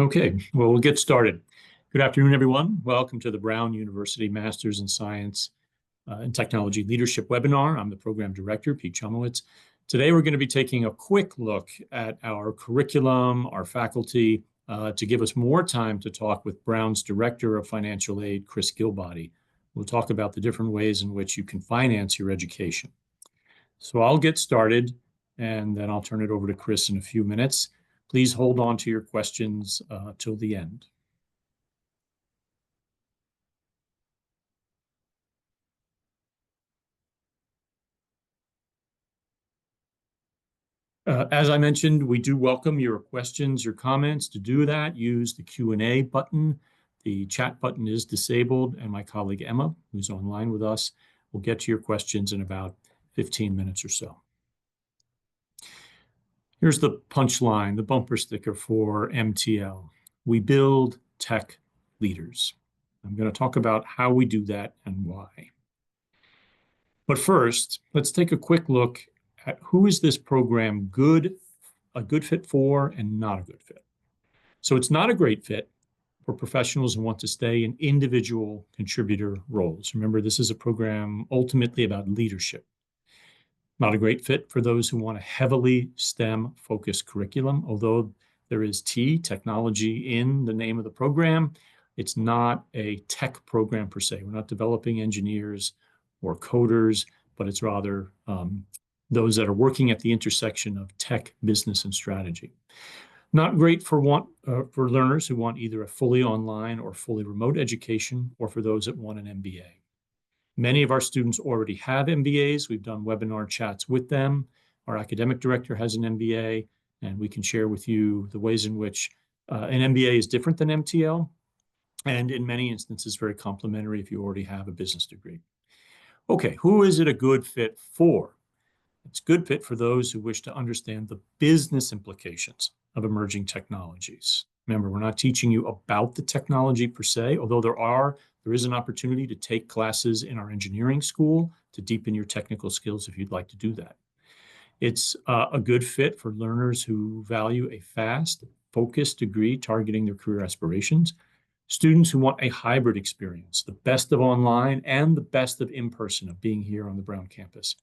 Okay, well, we'll get started. Good afternoon, everyone. Welcome to the Brown University Masters in Science and Technology Leadership webinar. I'm the program director, Pete Chomowicz. Today, we're going to be taking a quick look at our curriculum, our faculty, to give us more time to talk with Brown's Director of Financial Aid, Chris Gilbody. We'll talk about the different ways in which you can finance your education. So I'll get started, and then I'll turn it over to Chris in a few minutes. Please hold on to your questions till the end. As I mentioned, we do welcome your questions, your comments. To do that, use the Q&A button. The chat button is disabled, and my colleague Emma, who's online with us, will get to your questions in about 15 minutes or so. Here's the punchline, the bumper sticker for MTL. We build tech leaders. I'm going to talk about how we do that and why. But first, let's take a quick look at who is this program a good fit for and not a good fit. So it's not a great fit for professionals who want to stay in individual contributor roles. Remember, this is a program ultimately about leadership. Not a great fit for those who want a heavily STEM-focused curriculum. Although there is technology in the name of the program, it's not a tech program per se. We're not developing engineers or coders, but it's rather those that are working at the intersection of tech, business, and strategy. Not great for learners who want either a fully online or fully remote education, or for those that want an MBA. Many of our students already have MBAs. We've done webinar chats with them. Our academic director has an MBA, and we can share with you the ways in which an MBA is different than MTL, and in many instances very complementary if you already have a business degree. Okay, who is it a good fit for? It's a good fit for those who wish to understand the business implications of emerging technologies. Remember, we're not teaching you about the technology per se, although there is an opportunity to take classes in our engineering school to deepen your technical skills if you'd like to do that. It's a good fit for learners who value a fast, focused degree targeting their career aspirations, students who want a hybrid experience, the best of online and the best of in-person, of being here on the Brown campus,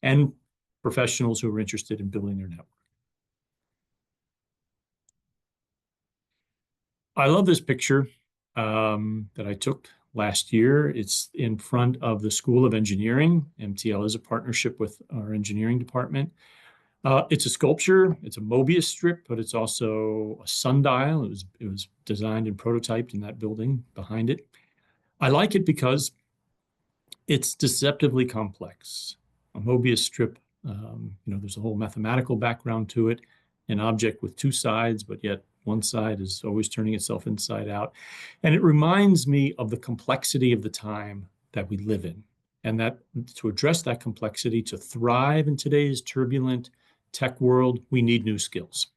and professionals who are interested in building their network. I love this picture that I took last year. It's in front of the School of Engineering. MTL is a partnership with our engineering department. It's a sculpture, it's a Mobius strip, but it's also a sundial. It was designed and prototyped in that building behind it. I like it because it's deceptively complex. A Mobius strip, there's a whole mathematical background to it, an object with two sides, but yet one side is always turning itself inside out. And it reminds me of the complexity of the time that we live in, and that to address that complexity, to thrive in today's turbulent tech world, we need new skills.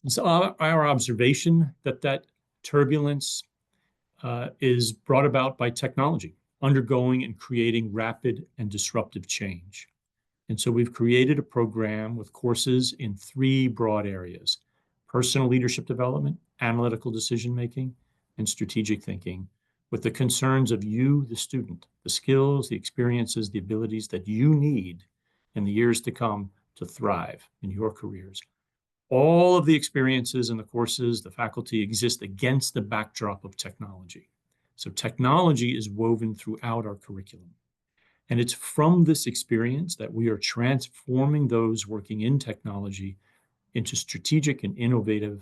It's our observation that turbulence is brought about by technology, undergoing and creating rapid and disruptive change. And so we've created a program with courses in three broad areas: personal leadership development, analytical decision-making, and strategic thinking, with the concerns of you, the student, the skills, the experiences, the abilities that you need in the years to come to thrive in your careers. All of the experiences and the courses, the faculty exist against the backdrop of technology. So technology is woven throughout our curriculum. And it's from this experience that we are transforming those working in technology into strategic and innovative,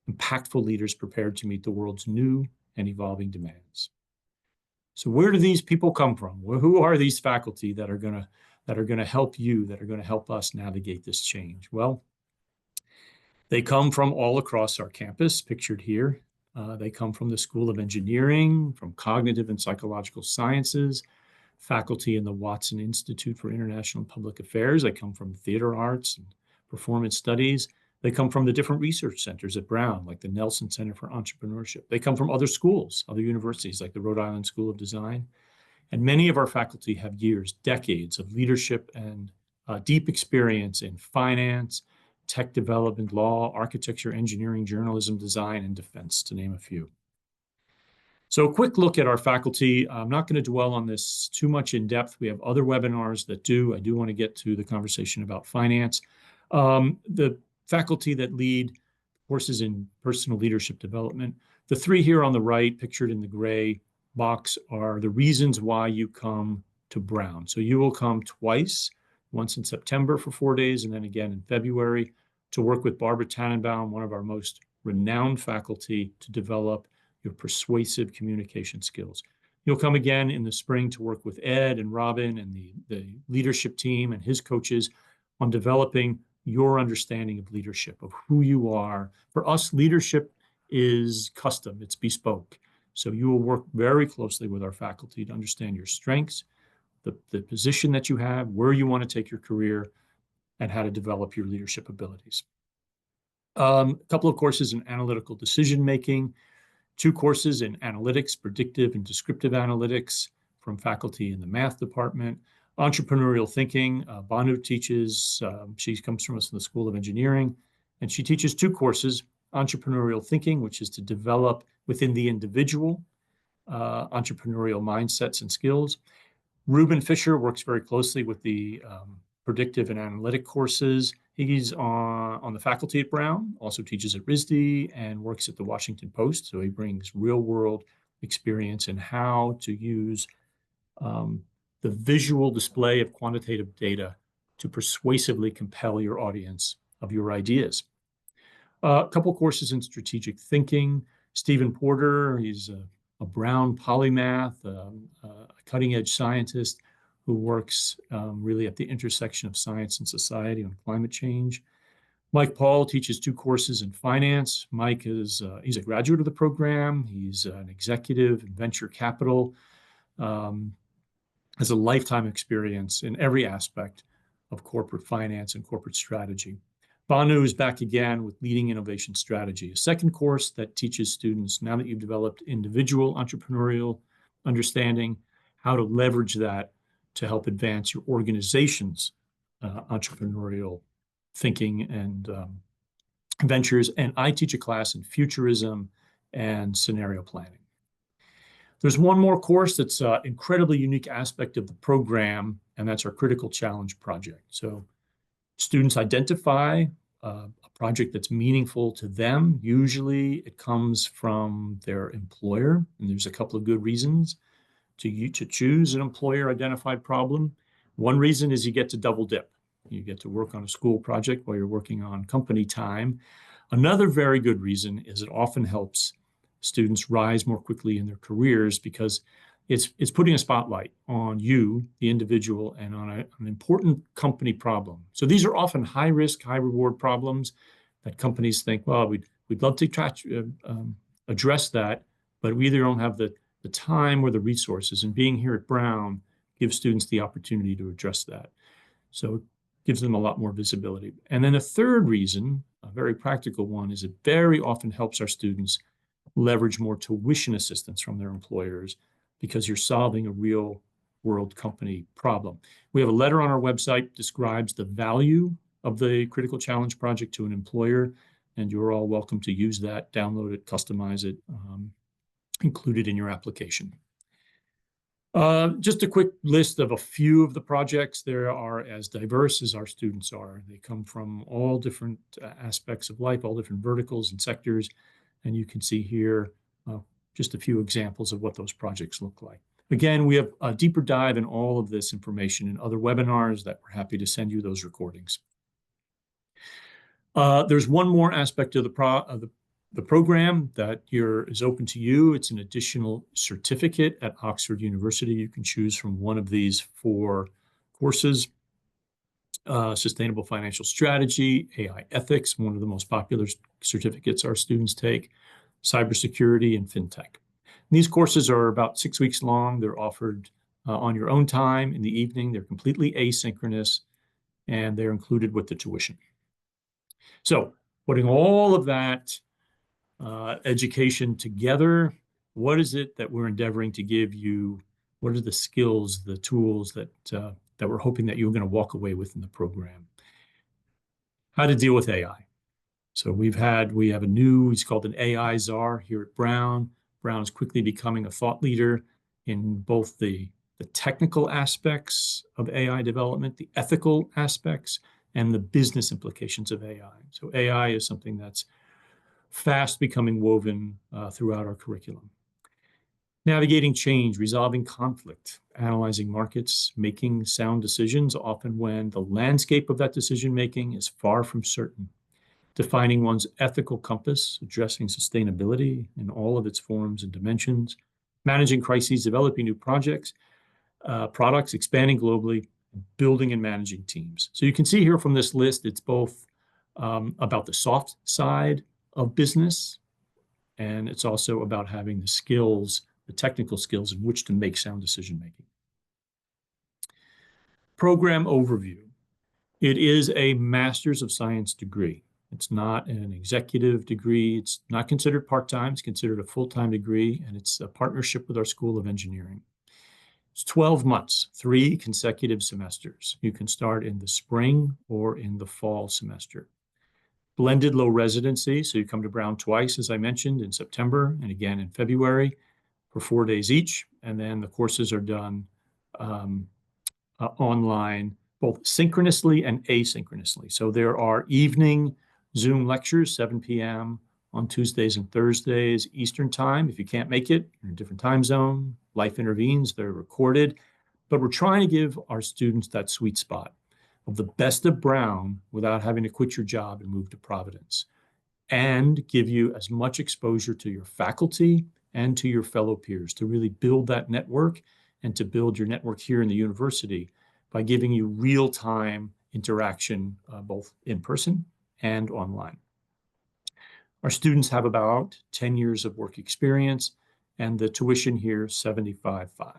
impactful leaders prepared to meet the world's new and evolving demands. So where do these people come from? Well, who are these faculty that are going to help you, that are going to help us navigate this change? Well, they come from all across our campus, pictured here. They come from the School of Engineering, from Cognitive and Psychological Sciences, faculty in the Watson Institute for International and Public Affairs. They come from theater arts and performance studies. They come from the different research centers at Brown, like the Nelson Center for Entrepreneurship. They come from other schools, other universities, like the Rhode Island School of Design. And many of our faculty have years, decades of leadership and deep experience in finance, tech development, law, architecture, engineering, journalism, design, and defense, to name a few. So a quick look at our faculty. I'm not going to dwell on this too much in depth. We have other webinars that do. I do want to get to the conversation about finance. The faculty that lead courses in personal leadership development. The three here on the right, pictured in the gray box, are the reasons why you come to Brown. So you will come twice, once in September for 4 days, and then again in February, to work with Barbara Tannenbaum, one of our most renowned faculty, to develop your persuasive communication skills. You'll come again in the spring to work with Ed and Robin and the leadership team and his coaches on developing your understanding of leadership, of who you are. For us, leadership is custom, it's bespoke. So you will work very closely with our faculty to understand your strengths, the position that you have, where you want to take your career, and how to develop your leadership abilities. A couple of courses in analytical decision-making, 2 courses in analytics, predictive and descriptive analytics from faculty in the math department. Entrepreneurial thinking, Banu teaches, she comes from us in the School of Engineering, and she teaches 2 courses, entrepreneurial thinking, which is to develop within the individual entrepreneurial mindsets and skills. Ruben Fisher works very closely with the predictive and analytic courses. He's on the faculty at Brown, also teaches at RISD and works at the Washington Post. So he brings real world experience in how to use the visual display of quantitative data to persuasively compel your audience of your ideas. A couple courses in strategic thinking. Stephen Porter, he's a Brown polymath, a cutting-edge scientist who works really at the intersection of science and society on climate change. Mike Paul teaches 2 courses in finance. Mike is he's a graduate of the program. He's an executive in venture capital, has a lifetime experience in every aspect of corporate finance and corporate strategy. Banu is back again with Leading Innovation Strategy, a second course that teaches students, now that you've developed individual entrepreneurial understanding, how to leverage that to help advance your organization's entrepreneurial thinking and ventures. And I teach a class in futurism and scenario planning. There's one more course that's an incredibly unique aspect of the program, and that's our Critical Challenge project. So students identify a project that's meaningful to them. Usually it comes from their employer, and there's a couple of good reasons to choose an employer-identified problem. One reason is you get to double dip. You get to work on a school project while you're working on company time. Another very good reason is it often helps students rise more quickly in their careers because it's putting a spotlight on you, the individual, and on an important company problem. So these are often high-risk, high-reward problems that companies think, well, we'd love to try to address that, but we either don't have the time or the resources. And being here at Brown gives students the opportunity to address that. So it gives them a lot more visibility. And then a third reason, a very practical one, is it very often helps our students leverage more tuition assistance from their employers because you're solving a real world company problem. We have a letter on our website describes the value of the Critical Challenge project to an employer, and you're all welcome to use that, download it, customize it, include it in your application. Just a quick list of a few of the projects. There are as diverse as our students are. They come from all different aspects of life, all different verticals and sectors. And you can see here just a few examples of what those projects look like. Again, we have a deeper dive in all of this information in other webinars that we're happy to send you those recordings. There's one more aspect of the program that is open to you. It's an additional certificate at Oxford University. You can choose from one of these 4 courses. Sustainable Financial Strategy, AI Ethics, one of the most popular certificates our students take, Cybersecurity, and FinTech. And these courses are about 6 weeks long. They're offered on your own time in the evening. They're completely asynchronous, and they're included with the tuition. So putting all of that education together, what is it that we're endeavoring to give you? What are the skills, the tools that we're hoping that you're going to walk away with in the program? How to deal with AI. So we have a new, he's called an AI czar here at Brown. Brown is quickly becoming a thought leader in both the technical aspects of AI development, the ethical aspects, and the business implications of AI. So AI is something that's fast becoming woven throughout our curriculum. Navigating change, resolving conflict, analyzing markets, making sound decisions, often when the landscape of that decision making is far from certain. Defining one's ethical compass, addressing sustainability in all of its forms and dimensions, managing crises, developing new products, expanding globally, building and managing teams. So you can see here from this list, it's both about the soft side of business, and it's also about having the skills, the technical skills in which to make sound decision making. Program overview. It is a Master's of Science degree. It's not an executive degree. It's not considered part-time. It's considered a full-time degree, and it's a partnership with our School of Engineering. It's 12 months, 3 consecutive semesters. You can start in the spring or in the fall semester. Blended low residency, so you come to Brown twice, as I mentioned, in September and again in February for 4 days each, and then the courses are done online, both synchronously and asynchronously. So there are evening Zoom lectures, 7 p.m. on Tuesdays and Thursdays, Eastern time. If you can't make it, you're in a different time zone, life intervenes, they're recorded. But we're trying to give our students that sweet spot of the best of Brown without having to quit your job and move to Providence, and give you as much exposure to your faculty and to your fellow peers to really build that network and to build your network here in the university by giving you real-time interaction, both in person and online. Our students have about 10 years of work experience, and the tuition here, $75,500.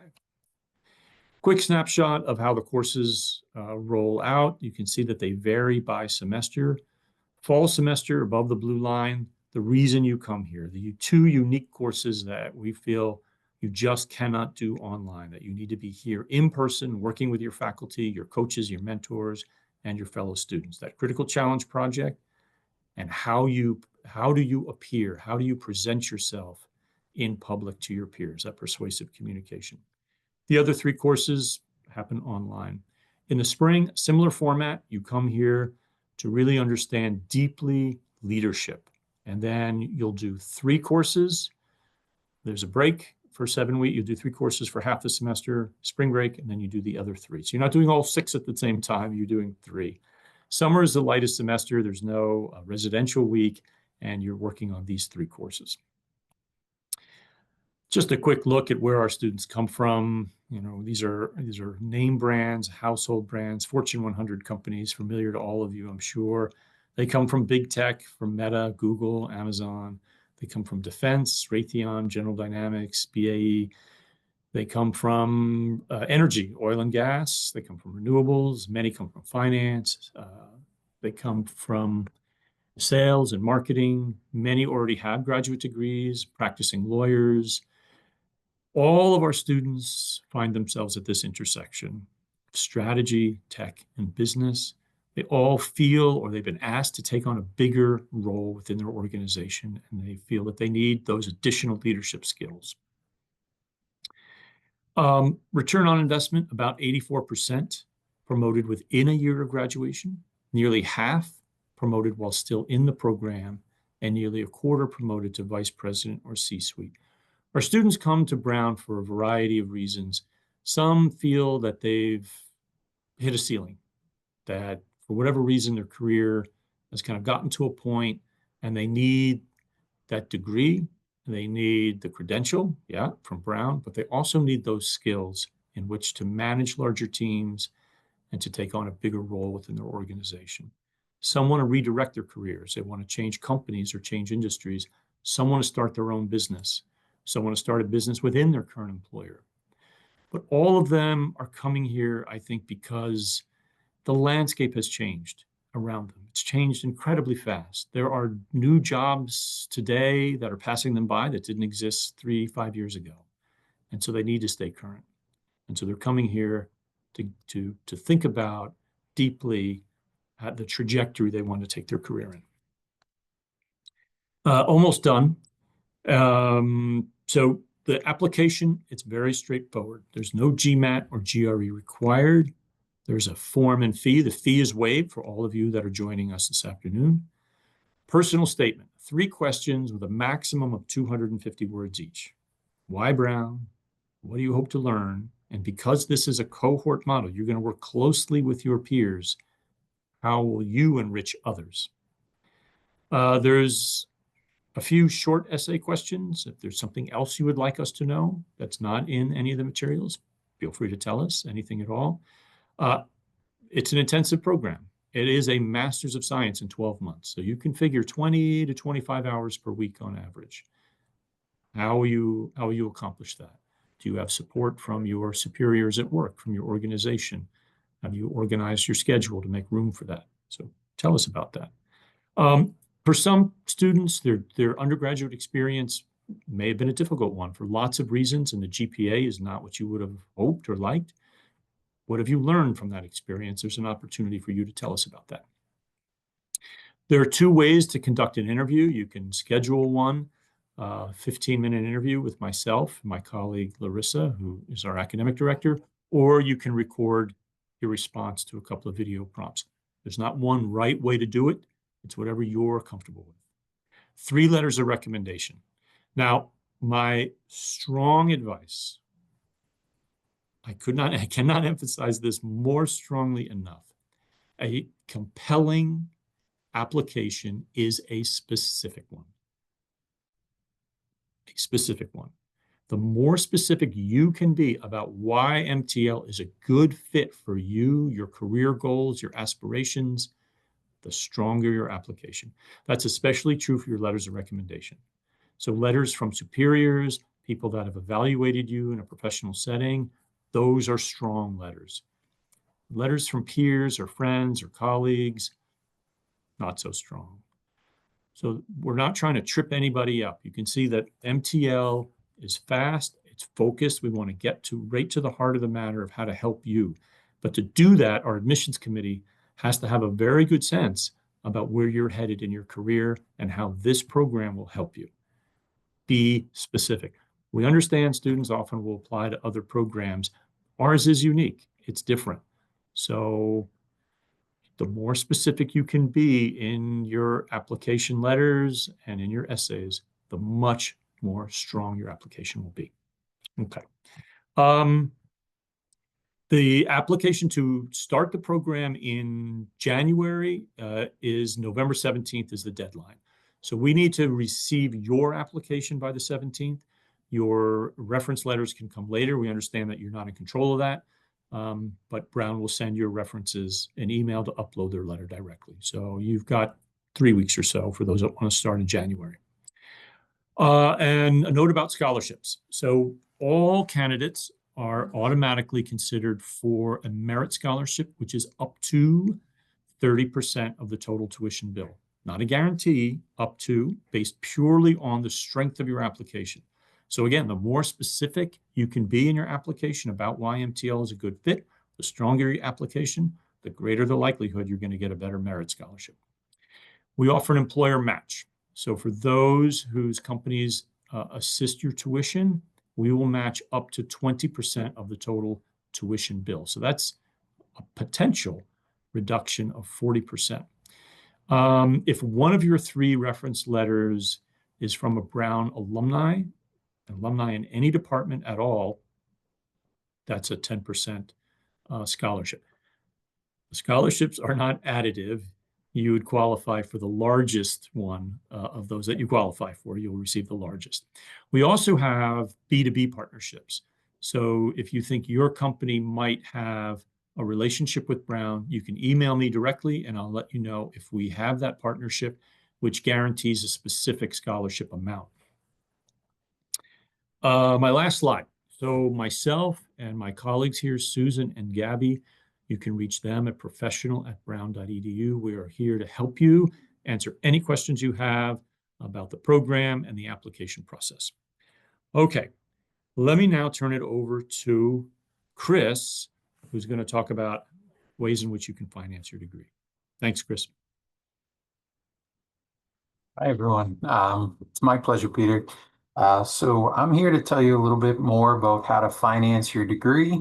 Quick snapshot of how the courses roll out. You can see that they vary by semester. Fall semester, above the blue line, the reason you come here, the 2 unique courses that we feel you just cannot do online, that you need to be here in person, working with your faculty, your coaches, your mentors, and your fellow students. That critical challenge project, and how do you appear, how do you present yourself in public to your peers, that persuasive communication. The other 3 courses happen online. In the spring, similar format, you come here to really understand deeply leadership. And then you'll do 3 courses. There's a break for 7 weeks. You do 3 courses for half the semester, spring break, and then you do the other 3. So you're not doing all 6 at the same time, you're doing 3. Summer is the lightest semester. There's no residential week, and you're working on these 3 courses. Just a quick look at where our students come from. You know, these are name brands, household brands, Fortune 100 companies, familiar to all of you, I'm sure. They come from big tech, from Meta, Google, Amazon. They come from defense, Raytheon, General Dynamics, BAE. They come from energy, oil and gas. They come from renewables. Many come from finance. They come from sales and marketing. Many already have graduate degrees, practicing lawyers. All of our students find themselves at this intersection of strategy, tech, and business. They all feel, or they've been asked to take on a bigger role within their organization, and they feel that they need those additional leadership skills. Return on investment, about 84% promoted within a year of graduation, nearly half promoted while still in the program, and nearly a quarter promoted to vice president or C-suite. Our students come to Brown for a variety of reasons. Some feel that they've hit a ceiling, that for whatever reason their career has kind of gotten to a point and they need that degree, they need the credential, yeah, from Brown, but they also need those skills in which to manage larger teams and to take on a bigger role within their organization. Some want to redirect their careers. They want to change companies or change industries. Some want to start their own business. Some want to start a business within their current employer. But all of them are coming here, I think, because the landscape has changed around them. It's changed incredibly fast. There are new jobs today that are passing them by that didn't exist 3-5 years ago. And so they need to stay current. And so they're coming here to think about deeply the trajectory they want to take their career in. Almost done. So the application, it's very straightforward. There's no GMAT or GRE required. There's a form and fee. The fee is waived for all of you that are joining us this afternoon. Personal statement, 3 questions with a maximum of 250 words each. Why Brown? What do you hope to learn? And because this is a cohort model, you're going to work closely with your peers. How will you enrich others? There's a few short essay questions. If there's something else you would like us to know that's not in any of the materials, feel free to tell us anything at all. It's an intensive program. It is a Master's of Science in 12 months. So you can figure 20 to 25 hours per week on average. How will you accomplish that? Do you have support from your superiors at work, from your organization? Have you organized your schedule to make room for that? So tell us about that. For some students, their undergraduate experience may have been a difficult one for lots of reasons, and the GPA is not what you would have hoped or liked. What have you learned from that experience? There's an opportunity for you to tell us about that. There are 2 ways to conduct an interview. You can schedule one, 15-minute interview with myself, my colleague Larissa, who is our academic director, or you can record your response to a couple of video prompts. There's not one right way to do it. It's whatever you're comfortable with. 3 letters of recommendation. Now, my strong advice, I cannot emphasize this more strongly enough. A compelling application is a specific one. A specific one. The more specific you can be about why MTL is a good fit for you, your career goals, your aspirations, the stronger your application. That's especially true for your letters of recommendation. So letters from superiors, people that have evaluated you in a professional setting, those are strong letters. Letters from peers or friends or colleagues, not so strong. So we're not trying to trip anybody up. You can see that MTL is fast, it's focused. We want to get right to the heart of the matter of how to help you. But to do that, our admissions committee has to have a very good sense about where you're headed in your career and how this program will help you. Be specific. We understand students often will apply to other programs. Ours is unique. It's different. So the more specific you can be in your application letters and in your essays, the much more strong your application will be. Okay. The application to start the program in January is November 17th is the deadline. So we need to receive your application by the 17th. Your reference letters can come later. We understand that you're not in control of that, but Brown will send your references an email to upload their letter directly. So you've got 3 weeks or so for those that want to start in January. And a note about scholarships. So all candidates are automatically considered for a merit scholarship, which is up to 30% of the total tuition bill. Not a guarantee, up to, based purely on the strength of your application. So again, the more specific you can be in your application about why MTL is a good fit, the stronger your application, the greater the likelihood you're going to get a better merit scholarship. We offer an employer match. So for those whose companies assist your tuition, we will match up to 20% of the total tuition bill. So that's a potential reduction of 40%. If one of your 3 reference letters is from a Brown alumni in any department at all, that's a 10% scholarship. The scholarships are not additive. You would qualify for the largest one of those that you qualify for. You'll receive the largest. We also have B2B partnerships. So if you think your company might have a relationship with Brown, you can email me directly and I'll let you know if we have that partnership, which guarantees a specific scholarship amount. My last slide. So myself and my colleagues here, Susan and Gabby, you can reach them at professional@brown.edu. We are here to help you answer any questions you have about the program and the application process. Okay, let me now turn it over to Chris, who's going to talk about ways in which you can finance your degree. Thanks, Chris. Hi, everyone. It's my pleasure, Peter. So I'm here to tell you a little bit more about how to finance your degree.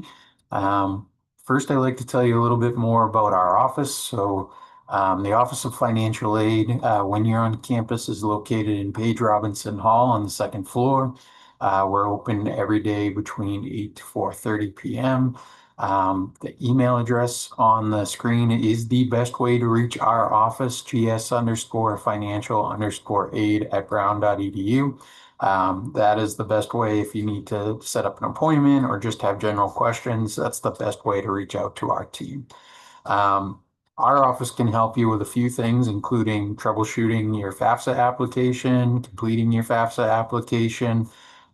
Um, First, I'd like to tell you a little bit more about our office. The Office of Financial Aid, when you're on campus, is located in Page Robinson Hall on the second floor. We're open every day between 8 to 4:30 p.m. The email address on the screen is the best way to reach our office, gs_financial_aid@brown.edu. That is the best way if you need to set up an appointment or just have general questions. That's the best way to reach out to our team. Um, our office can help you with a few things, including troubleshooting your FAFSA application, completing your FAFSA application,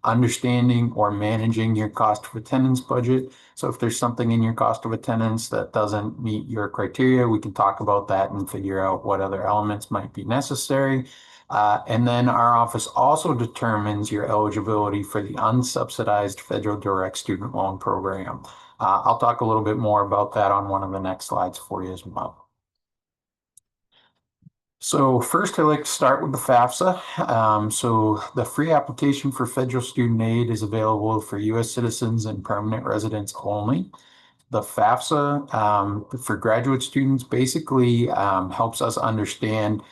understanding or managing your cost of attendance budget. So if there's something in your cost of attendance that doesn't meet your criteria, we can talk about that and figure out what other elements might be necessary. And then our office also determines your eligibility for the unsubsidized federal direct student loan program. I'll talk a little bit more about that on one of the next slides for you as well. So first, I'd like to start with the FAFSA. So the free application for federal student aid is available for U.S. citizens and permanent residents only. The FAFSA for graduate students basically helps us understand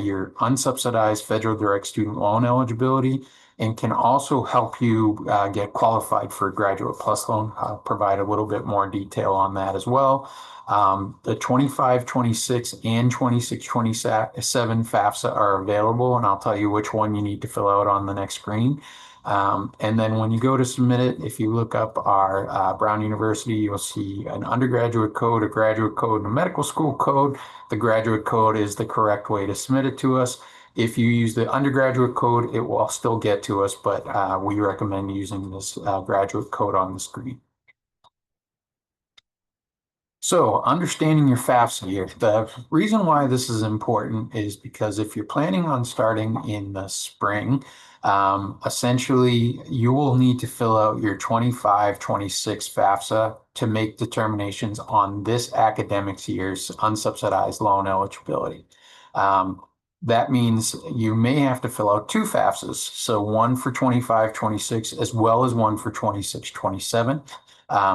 your unsubsidized federal direct student loan eligibility and can also help you get qualified for a Graduate Plus loan. I'll provide a little bit more detail on that as well. The 25, 26, and 26, 27 FAFSA are available, and I'll tell you which one you need to fill out on the next screen. And then when you go to submit it, if you look up our Brown University, you'll see an undergraduate code, a graduate code, and a medical school code. The graduate code is the correct way to submit it to us. If you use the undergraduate code, it will still get to us, but we recommend using this graduate code on the screen. So understanding your FAFSA here, the reason why this is important is because if you're planning on starting in the spring, essentially you will need to fill out your 25, 26 FAFSA to make determinations on this academic year's unsubsidized loan eligibility. That means you may have to fill out two FAFSAs, so one for 25, 26, as well as one for 26, 27.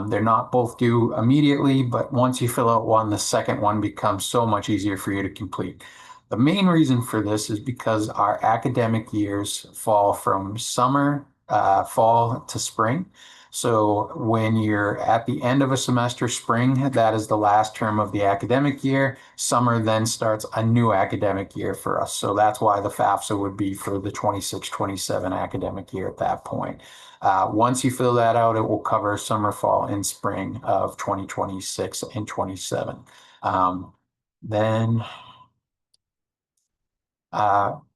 They're not both due immediately, but once you fill out one, the second one becomes so much easier for you to complete. The main reason for this is because our academic years fall from summer, fall to spring. So when you're at the end of a semester, spring, that is the last term of the academic year. Summer then starts a new academic year for us. So that's why the FAFSA would be for the 26-27 academic year at that point. Once you fill that out, it will cover summer, fall, and spring of 2026 and 27. Then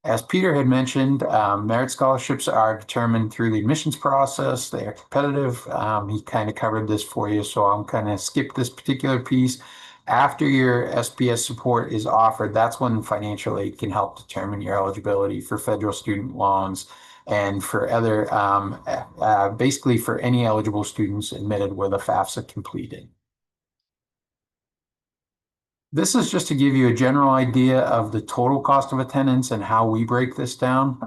as Peter had mentioned, merit scholarships are determined through the admissions process. They are competitive. He kind of covered this for you, so I'm kind of skip this particular piece. After your SPS support is offered, that's when financial aid can help determine your eligibility for federal student loans and for other, basically for any eligible students admitted with a FAFSA completed. This is just to give you a general idea of the total cost of attendance and how we break this down.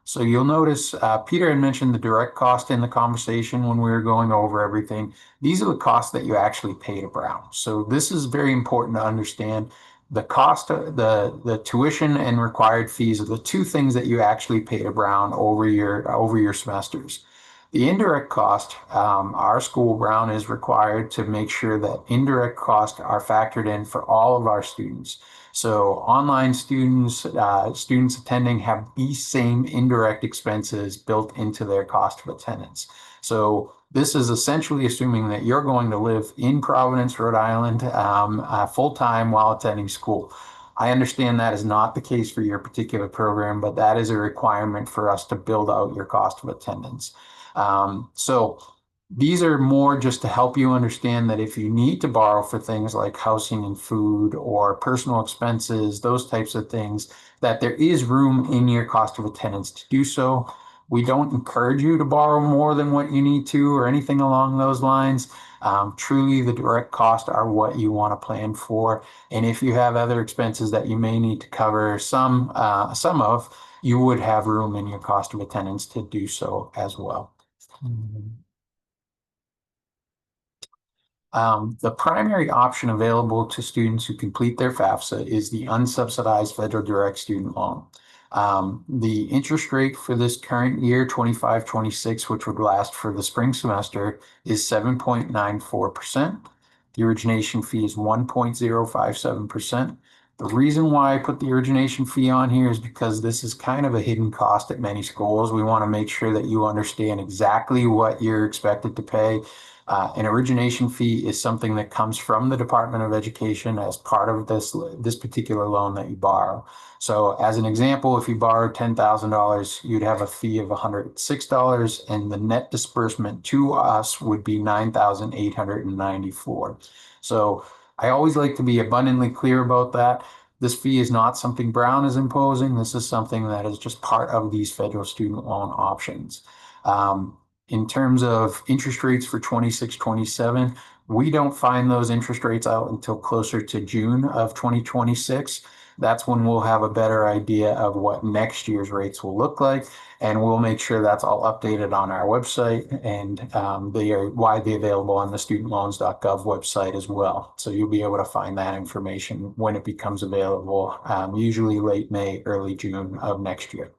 So you'll notice Peter had mentioned the direct cost in the conversation when we were going over everything. These are the costs that you actually pay to Brown. So this is very important to understand. The cost of the tuition and required fees are the two things that you actually pay to Brown over your semesters. The indirect cost, our school, Brown, is required to make sure that indirect costs are factored in for all of our students. So online students, students attending have these same indirect expenses built into their cost of attendance. So this is essentially assuming that you're going to live in Providence, Rhode Island, full-time while attending school. I understand that is not the case for your particular program, but that is a requirement for us to build out your cost of attendance. So these are more just to help you understand that if you need to borrow for things like housing and food or personal expenses, those types of things, that there is room in your cost of attendance to do so. We don't encourage you to borrow more than what you need to or anything along those lines. Truly, the direct costs are what you want to plan for. And if you have other expenses that you may need to cover some of, you would have room in your cost of attendance to do so as well. The primary option available to students who complete their FAFSA is the unsubsidized federal direct student loan. The interest rate for this current year, 25-26, which would last for the spring semester, is 7.94%. The origination fee is 1.057%. The reason why I put the origination fee on here is because this is kind of a hidden cost at many schools. We want to make sure that you understand exactly what you're expected to pay. An origination fee is something that comes from the Department of Education as part of this particular loan that you borrow. So as an example, if you borrowed $10,000, you'd have a fee of $106, and the net disbursement to us would be $9,894. So I always like to be abundantly clear about that. This fee is not something Brown is imposing. This is something that is just part of these federal student loan options. In terms of interest rates for 26-27, we don't find those interest rates out until closer to June of 2026. That's when we'll have a better idea of what next year's rates will look like, and we'll make sure that's all updated on our website, and they are widely available on the studentloans.gov website as well. So you'll be able to find that information when it becomes available, usually late May, early June of next year.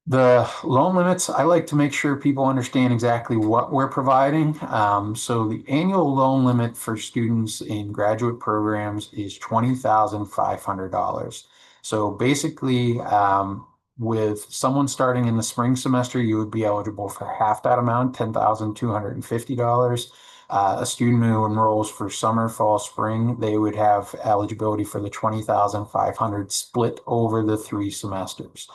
The loan limits, I like to make sure people understand exactly what we're providing. So the annual loan limit for students in graduate programs is $20,500. So basically, with someone starting in the spring semester, you would be eligible for half that amount, $10,250. A student who enrolls for summer, fall, spring, they would have eligibility for the $20,500 split over the 3 semesters.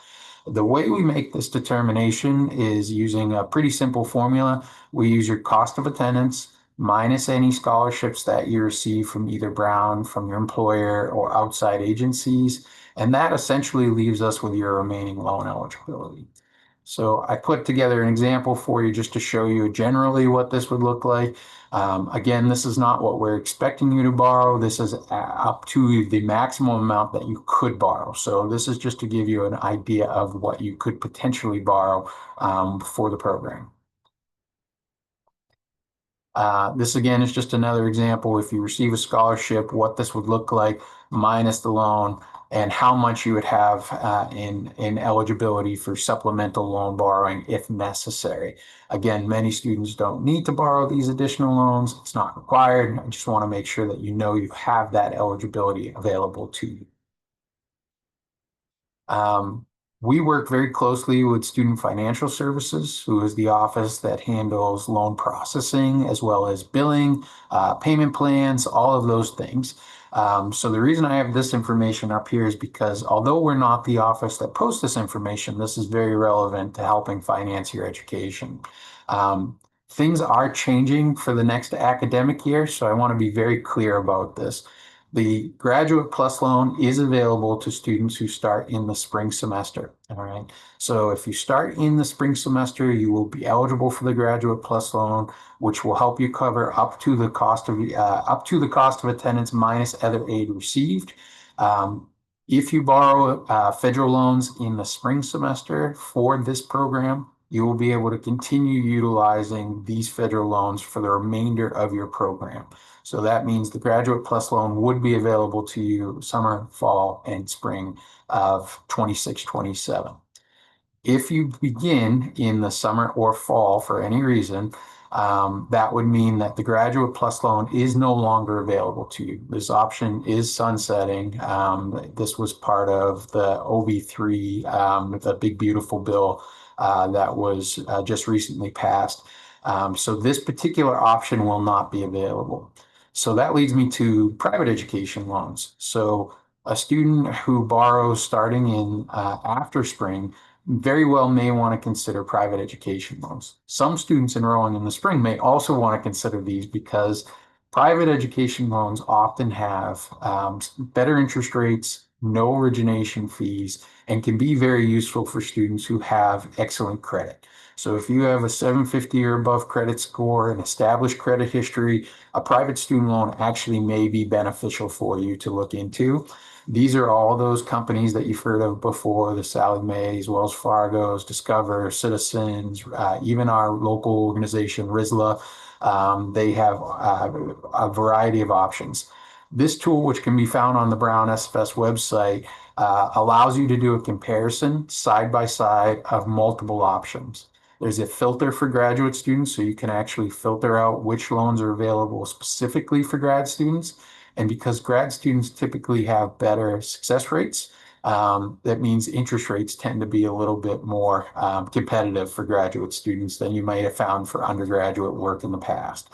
The way we make this determination is using a pretty simple formula. We use your cost of attendance minus any scholarships that you receive from either Brown, from your employer, or outside agencies. And that essentially leaves us with your remaining loan eligibility. So I put together an example for you just to show you generally what this would look like. Again, this is not what we're expecting you to borrow. This is up to the maximum amount that you could borrow. So this is just to give you an idea of what you could potentially borrow for the program. This again is just another example. If you receive a scholarship, what this would look like minus the loan, and how much you would have in eligibility for supplemental loan borrowing if necessary. Again, many students don't need to borrow these additional loans. It's not required. I just want to make sure that you know you have that eligibility available to you. We work very closely with Student Financial Services, who is the office that handles loan processing as well as billing, payment plans, all of those things. So the reason I have this information up here is because although we're not the office that posts this information, this is very relevant to helping finance your education. Things are changing for the next academic year, so I want to be very clear about this. The Graduate Plus loan is available to students who start in the spring semester. All right. So if you start in the spring semester, you will be eligible for the Graduate Plus loan, which will help you cover up to the cost of attendance minus other aid received. If you borrow federal loans in the spring semester for this program, you will be able to continue utilizing these federal loans for the remainder of your program. So that means the Graduate Plus loan would be available to you summer, fall, and spring of 26-27. If you begin in the summer or fall for any reason, that would mean that the Graduate Plus loan is no longer available to you. This option is sunsetting. This was part of the OB3, the Big Beautiful Bill that was just recently passed. So this particular option will not be available. So that leads me to private education loans. So a student who borrows starting in after spring very well may want to consider private education loans. Some students enrolling in the spring may also want to consider these because private education loans often have better interest rates, no origination fees, and can be very useful for students who have excellent credit. So if you have a 750 or above credit score and established credit history, a private student loan actually may be beneficial for you to look into. These are all those companies that you've heard of before, the Sallie Mae's, Wells Fargo's, Discover, Citizens, even our local organization, RISLA. They have a variety of options. This tool, which can be found on the Brown SFS website, allows you to do a comparison side by side of multiple options. There's a filter for graduate students, so you can actually filter out which loans are available specifically for grad students. And because grad students typically have better success rates, that means interest rates tend to be a little bit more competitive for graduate students than you might have found for undergraduate work in the past.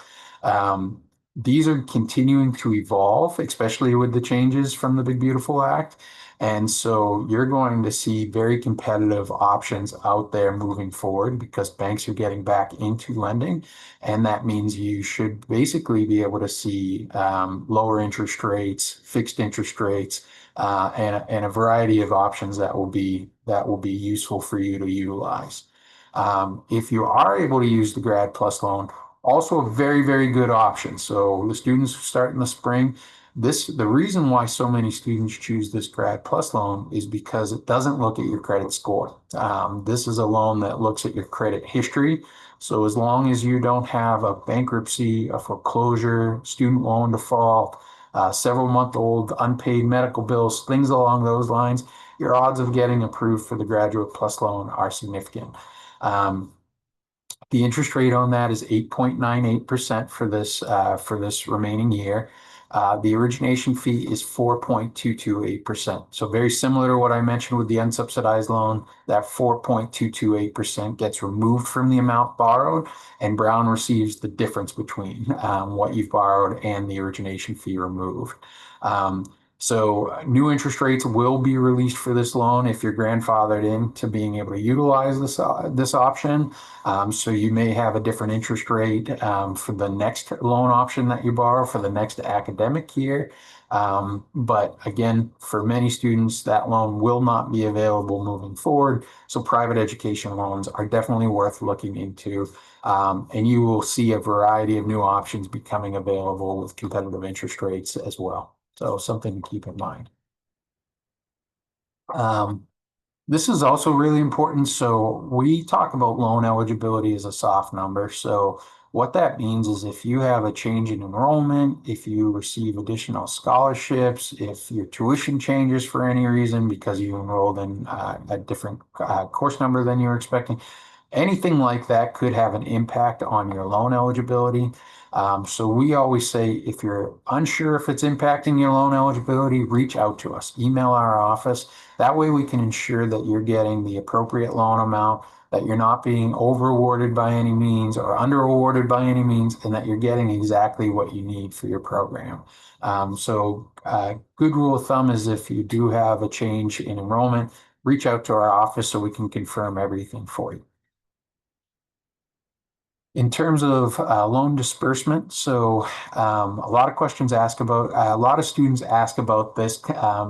These are continuing to evolve, especially with the changes from the Big Beautiful Act. And so you're going to see very competitive options out there moving forward because banks are getting back into lending. And that means you should basically be able to see lower interest rates, fixed interest rates, and a variety of options that will be useful for you to utilize. If you are able to use the Grad Plus loan, also a very, very good option. So the students who start in the spring, the reason why so many students choose this Grad Plus loan is because it doesn't look at your credit score. This is a loan that looks at your credit history. So as long as you don't have a bankruptcy, a foreclosure, student loan default, several month old unpaid medical bills, things along those lines, your odds of getting approved for the Graduate Plus loan are significant. The interest rate on that is 8.98% for this remaining year. The origination fee is 4.228%. So very similar to what I mentioned with the unsubsidized loan, that 4.228% gets removed from the amount borrowed, and Brown receives the difference between what you've borrowed and the origination fee removed. So new interest rates will be released for this loan if you're grandfathered into being able to utilize this option. So you may have a different interest rate for the next loan option that you borrow for the next academic year. But again, for many students, that loan will not be available moving forward. So private education loans are definitely worth looking into. And you will see a variety of new options becoming available with competitive interest rates as well. So something to keep in mind. This is also really important. So we talk about loan eligibility as a soft number. So what that means is if you have a change in enrollment, if you receive additional scholarships, if your tuition changes for any reason because you enrolled in a different course number than you were expecting, anything like that could have an impact on your loan eligibility. So we always say if you're unsure if it's impacting your loan eligibility, reach out to us, email our office. That way we can ensure that you're getting the appropriate loan amount, that you're not being over awarded by any means or under awarded by any means, and that you're getting exactly what you need for your program. Good rule of thumb is if you do have a change in enrollment, reach out to our office so we can confirm everything for you. In terms of loan disbursement, so a lot of questions ask about, a lot of students ask about this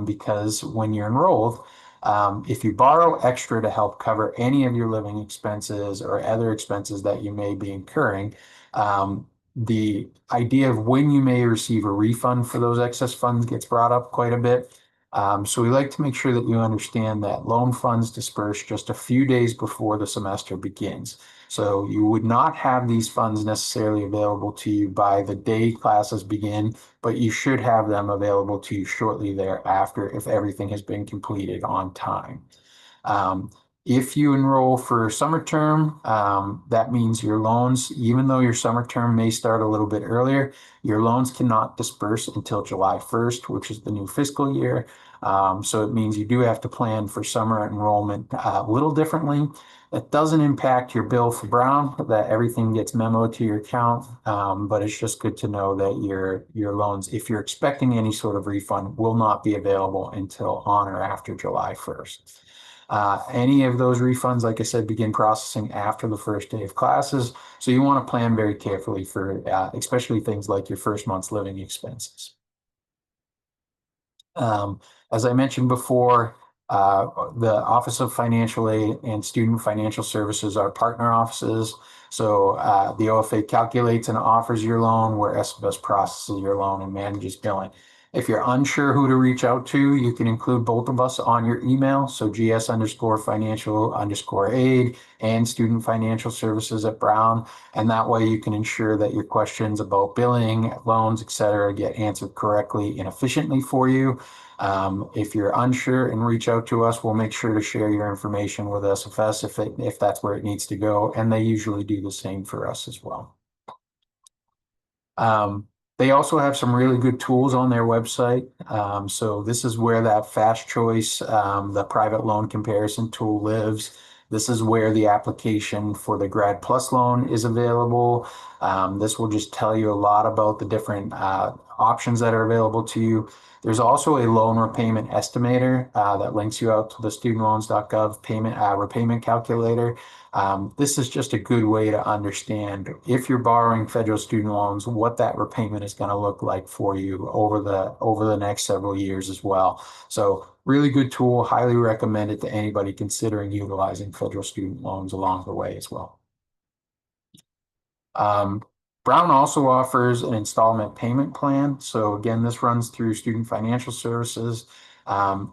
because when you're enrolled, if you borrow extra to help cover any of your living expenses or other expenses that you may be incurring, the idea of when you may receive a refund for those excess funds gets brought up quite a bit. So we like to make sure that you understand that loan funds disperse just a few days before the semester begins. So you would not have these funds necessarily available to you by the day classes begin, but you should have them available to you shortly thereafter if everything has been completed on time. If you enroll for summer term, that means your loans, even though your summer term may start a little bit earlier, your loans cannot disperse until July 1st, which is the new fiscal year. So it means you do have to plan for summer enrollment a little differently. That doesn't impact your bill for Brown, that everything gets memoed to your account, but it's just good to know that your loans, if you're expecting any sort of refund, will not be available until on or after July 1st. Any of those refunds, like I said, begin processing after the first day of classes. So you want to plan very carefully for especially things like your first month's living expenses. As I mentioned before, the Office of Financial Aid and Student Financial Services are partner offices. So the OFA calculates and offers your loan, where SBS processes your loan and manages billing. If you're unsure who to reach out to, you can include both of us on your email. So gs_financial_aid and Student Financial Services at Brown. And that way you can ensure that your questions about billing, loans, etc., get answered correctly and efficiently for you. If you're unsure and reach out to us, we'll make sure to share your information with SFS if that's where it needs to go. And they usually do the same for us as well. They also have some really good tools on their website. So this is where that Fast Choice, the private loan comparison tool lives. This is where the application for the Grad Plus loan is available. This will just tell you a lot about the different options that are available to you. There's also a loan repayment estimator that links you out to the studentloans.gov payment repayment calculator. This is just a good way to understand, if you're borrowing federal student loans, what that repayment is going to look like for you over the next several years as well. So really good tool, highly recommend it to anybody considering utilizing federal student loans along the way as well. Brown also offers an installment payment plan. So again, this runs through Student Financial Services.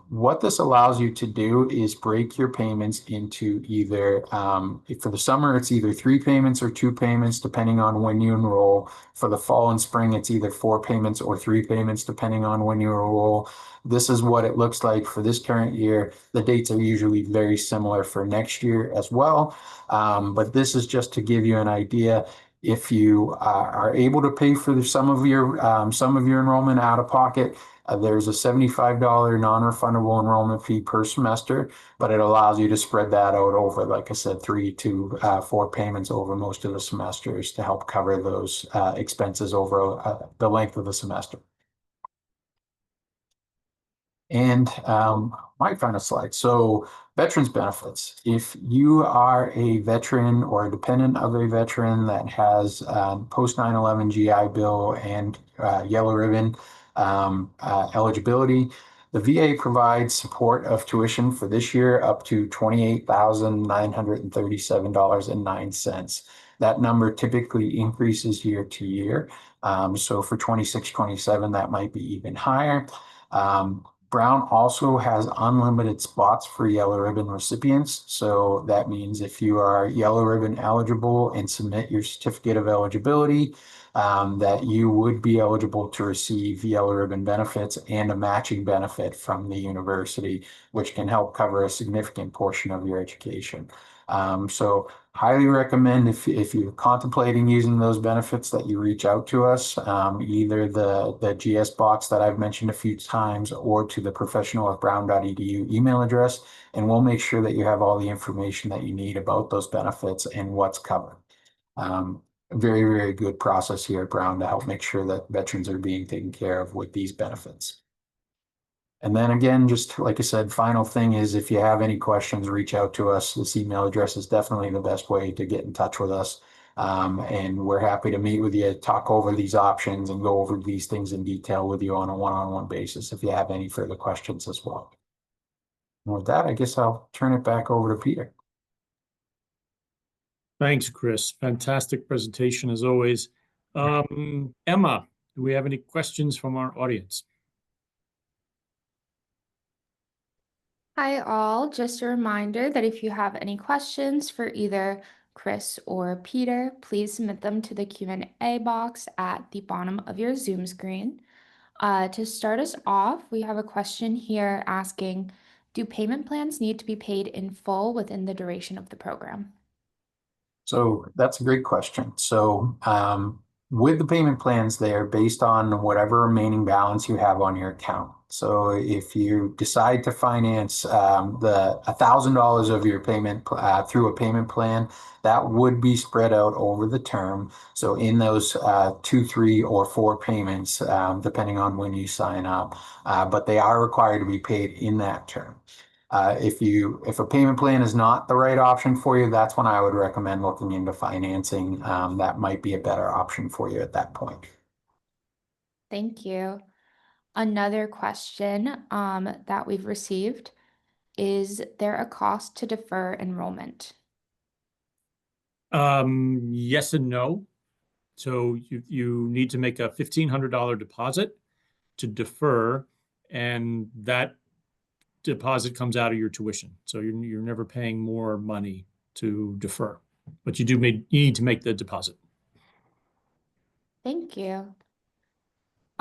What this allows you to do is break your payments into either, for the summer, it's either 3 payments or 2 payments, depending on when you enroll. For the fall and spring, it's either 4 payments or 3 payments, depending on when you enroll. This is what it looks like for this current year. The dates are usually very similar for next year as well. But this is just to give you an idea. If you are able to pay for some of your enrollment out of pocket, there's a $75 non-refundable enrollment fee per semester, but it allows you to spread that out over, like I said, 3 to 4 payments over most of the semesters to help cover those expenses over the length of the semester. And my final slide. So veterans benefits. If you are a veteran or a dependent of a veteran that has post 9/11 GI Bill and yellow ribbon eligibility, the VA provides support of tuition for this year up to $28,937.09. That number typically increases year to year. So for 26-27, that might be even higher. Brown also has unlimited spots for yellow ribbon recipients. So that means if you are yellow ribbon eligible and submit your certificate of eligibility, that you would be eligible to receive yellow ribbon benefits and a matching benefit from the university, which can help cover a significant portion of your education. So highly recommend if you're contemplating using those benefits that you reach out to us, either the GS box that I've mentioned a few times or to the professional@brown.edu email address, and we'll make sure that you have all the information that you need about those benefits and what's covered. Very, very good process here at Brown to help make sure that veterans are being taken care of with these benefits. And then again, just like I said, final thing is if you have any questions, reach out to us. This email address is definitely the best way to get in touch with us. And we're happy to meet with you, talk over these options and go over these things in detail with you on a one-on-one basis if you have any further questions as well. And with that, I guess I'll turn it back over to Peter. Thanks, Chris. Fantastic presentation as always. Emma, do we have any questions from our audience? Hi all, just a reminder that if you have any questions for either Chris or Peter, please submit them to the Q&A box at the bottom of your Zoom screen. To start us off, we have a question here asking, do payment plans need to be paid in full within the duration of the program? So that's a great question. So with the payment plans, they're based on whatever remaining balance you have on your account. So if you decide to finance the $1,000 of your payment through a payment plan, that would be spread out over the term. So in those 2, 3, or 4 payments, depending on when you sign up, but they are required to be paid in that term. If a payment plan is not the right option for you, that's when I would recommend looking into financing. That might be a better option for you at that point. Thank you. Another question that we've received, is there a cost to defer enrollment? Yes and no. So you need to make a $1,500 deposit to defer, and that deposit comes out of your tuition. So you're never paying more money to defer, but you need to make the deposit. Thank you.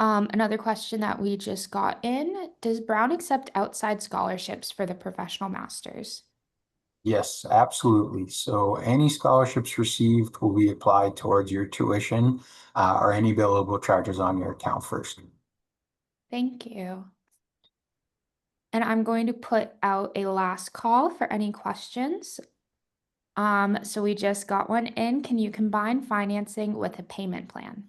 Another question that we just got in, does Brown accept outside scholarships for the professional masters? Yes, absolutely. So any scholarships received will be applied towards your tuition or any billable charges on your account first. Thank you. And I'm going to put out a last call for any questions. So we just got one in. Can you combine financing with a payment plan?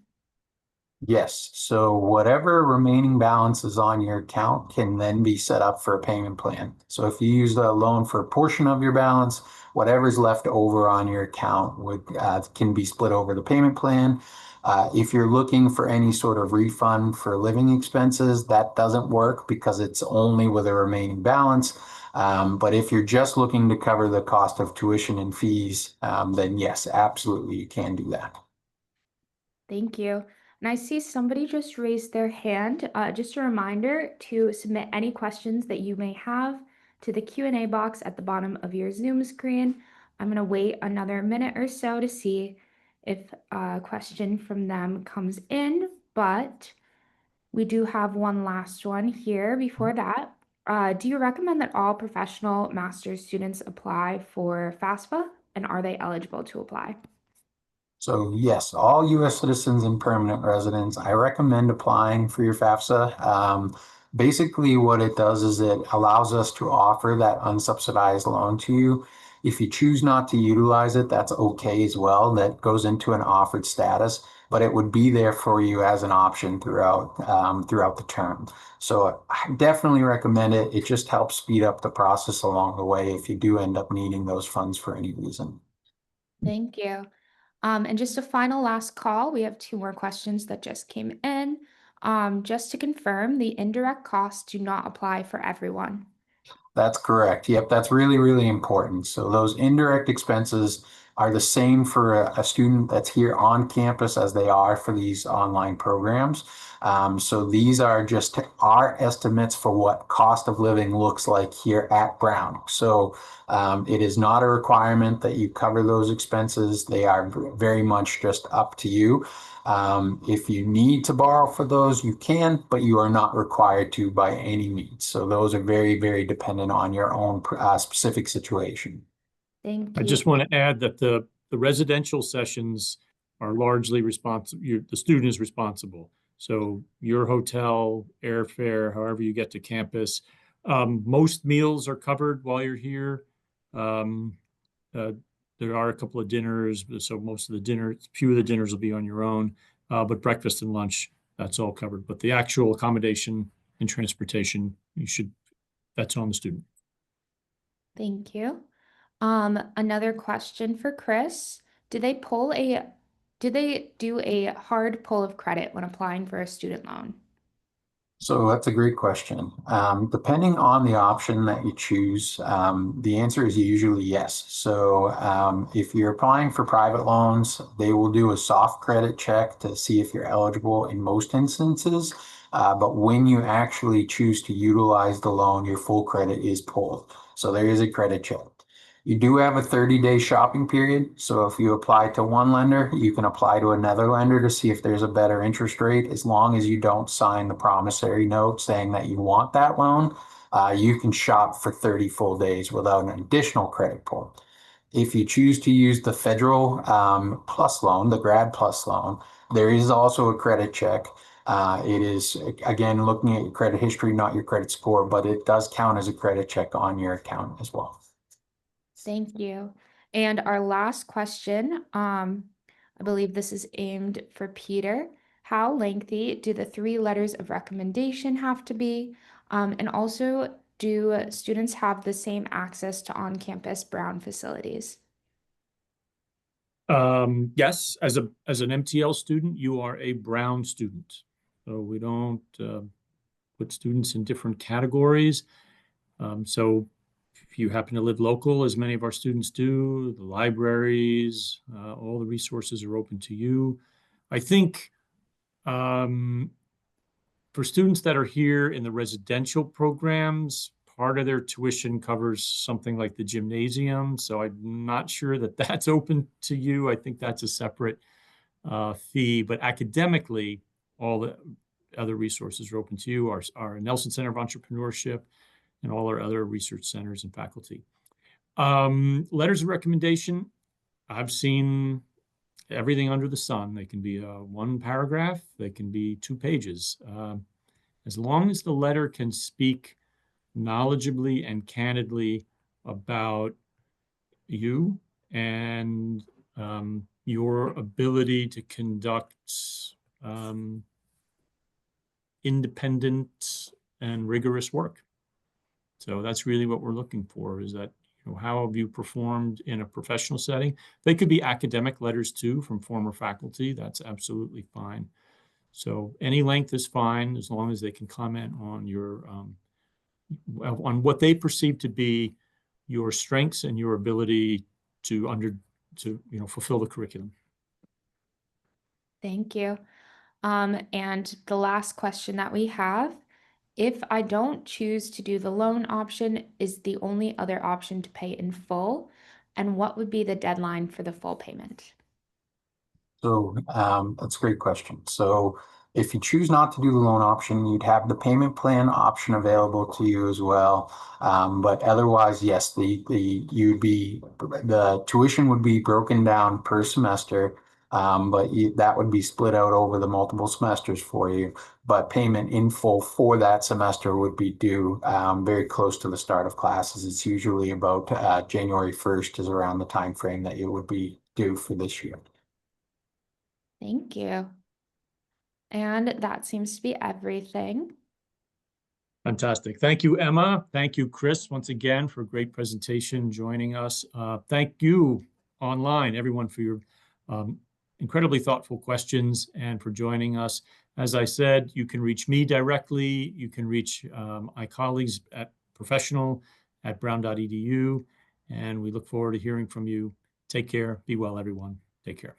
Yes, so whatever remaining balance is on your account can then be set up for a payment plan. So if you use the loan for a portion of your balance, whatever's left over on your account can be split over the payment plan. If you're looking for any sort of refund for living expenses, that doesn't work because it's only with a remaining balance. But if you're just looking to cover the cost of tuition and fees, then yes, absolutely, you can do that. Thank you. And I see somebody just raised their hand. Just a reminder to submit any questions that you may have to the Q&A box at the bottom of your Zoom screen. I'm going to wait another minute or so to see if a question from them comes in, but we do have one last one here before that. Do you recommend that all professional master's students apply for FAFSA, and are they eligible to apply? So yes, all U.S. citizens and permanent residents, I recommend applying for your FAFSA. Basically, what it does is it allows us to offer that unsubsidized loan to you. If you choose not to utilize it, that's okay as well. That goes into an offered status, but it would be there for you as an option throughout the term. So I definitely recommend it. It just helps speed up the process along the way if you do end up needing those funds for any reason. Thank you. And just a final last call. We have two more questions that just came in. Just to confirm, the indirect costs do not apply for everyone. That's correct. Yep, that's really, really important. So those indirect expenses are the same for a student that's here on campus as they are for these online programs. So these are just our estimates for what cost of living looks like here at Brown. So it is not a requirement that you cover those expenses. They are very much just up to you. If you need to borrow for those, you can, but you are not required to by any means. So those are very, very dependent on your own specific situation. Thank I you. just want to add that the residential sessions are largely responsible. The student is responsible. So your hotel, airfare, however you get to campus, most meals are covered while you're here. Um, there are a couple of dinners, so few of the dinners will be on your own. But breakfast and lunch, that's all covered. But the actual accommodation and transportation, that's on the student. Thank you. Another question for Chris. Do they do a hard pull of credit when applying for a student loan? So that's a great question. Depending on the option that you choose, the answer is usually yes. So if you're applying for private loans, they will do a soft credit check to see if you're eligible in most instances. But when you actually choose to utilize the loan, your full credit is pulled. So there is a credit check. You do have a 30-day shopping period. So if you apply to one lender, you can apply to another lender to see if there's a better interest rate. As long as you don't sign the promissory note saying that you want that loan, you can shop for 30 full days without an additional credit pull. If you choose to use the federal plus loan, the grad plus loan, there is also a credit check. It is, again, looking at your credit history, not your credit score, but it does count as a credit check on your account as well. Thank you. And our last question, I believe this is aimed for Peter. How lengthy do the 3 letters of recommendation have to be? And also, do students have the same access to on-campus Brown facilities? Yes, as an MTL student, you are a Brown student. So we don't put students in different categories. So if you happen to live local, as many of our students do, the libraries, all the resources are open to you. I think for students that are here in the residential programs, part of their tuition covers something like the gymnasium. So I'm not sure that that's open to you. I think that's a separate fee, but academically, all the other resources are open to you. Our Nelson Center of Entrepreneurship and all our other research centers and faculty. Letters of recommendation, I've seen everything under the sun. They can be one paragraph, they can be 2 pages. As long as the letter can speak knowledgeably and candidly about you and your ability to conduct independent and rigorous work. So that's really what we're looking for, is that, you know, how have you performed in a professional setting? They could be academic letters too from former faculty. That's absolutely fine. So any length is fine as long as they can comment on your on what they perceive to be your strengths and your ability to fulfill the curriculum. Thank you. And the last question that we have, if I don't choose to do the loan option, is the only other option to pay in full? And what would be the deadline for the full payment? So that's a great question. So if you choose not to do the loan option, you'd have the payment plan option available to you as well. But otherwise, yes, the tuition would be broken down per semester, but that would be split out over the multiple semesters for you. But payment in full for that semester would be due very close to the start of classes. It's usually about January 1st is around the time frame that it would be due for this year. Thank you. And that seems to be everything. Fantastic. Thank you, Emma. Thank you, Chris, once again for a great presentation, joining us. Thank you online, everyone, for your incredibly thoughtful questions and for joining us. As I said, you can reach me directly. You can reach my colleagues at professional@brown.edu, and we look forward to hearing from you. Take care. Be well, everyone. Take care.